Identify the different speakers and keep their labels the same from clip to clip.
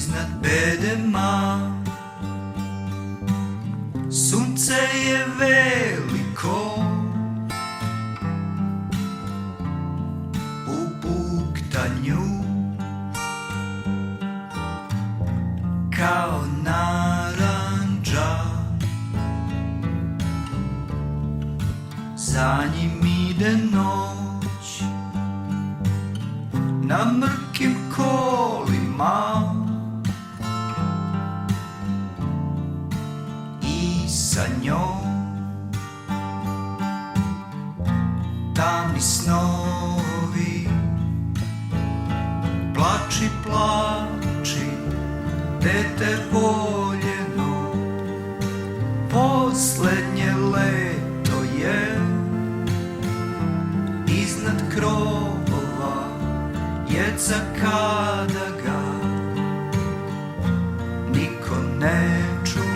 Speaker 1: iznad bedema. Sunce je veliko u buktanju, kao naranđa. Za njim ide noć na mrkim kolima i sa njom tamni snovi. Plači, plači, dete voljeno, poslednje leto je. Iznad krovova jeca kada ga niko ne čuje.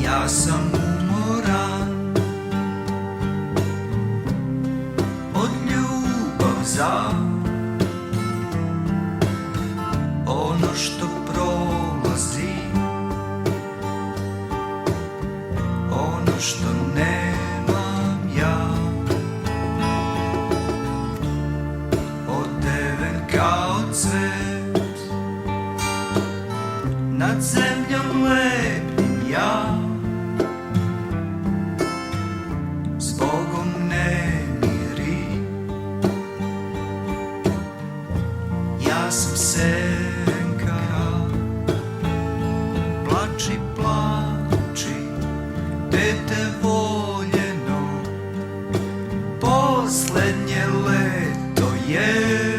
Speaker 1: Ja sam umoran od ljubav za ono što prolazi, ono što nemam ja. Odeven kao cvet, nad zemljom lebdim ja. Zbogom ne miri, ja sam senka. Plači, plači, dete voljeno, poslednje leto je.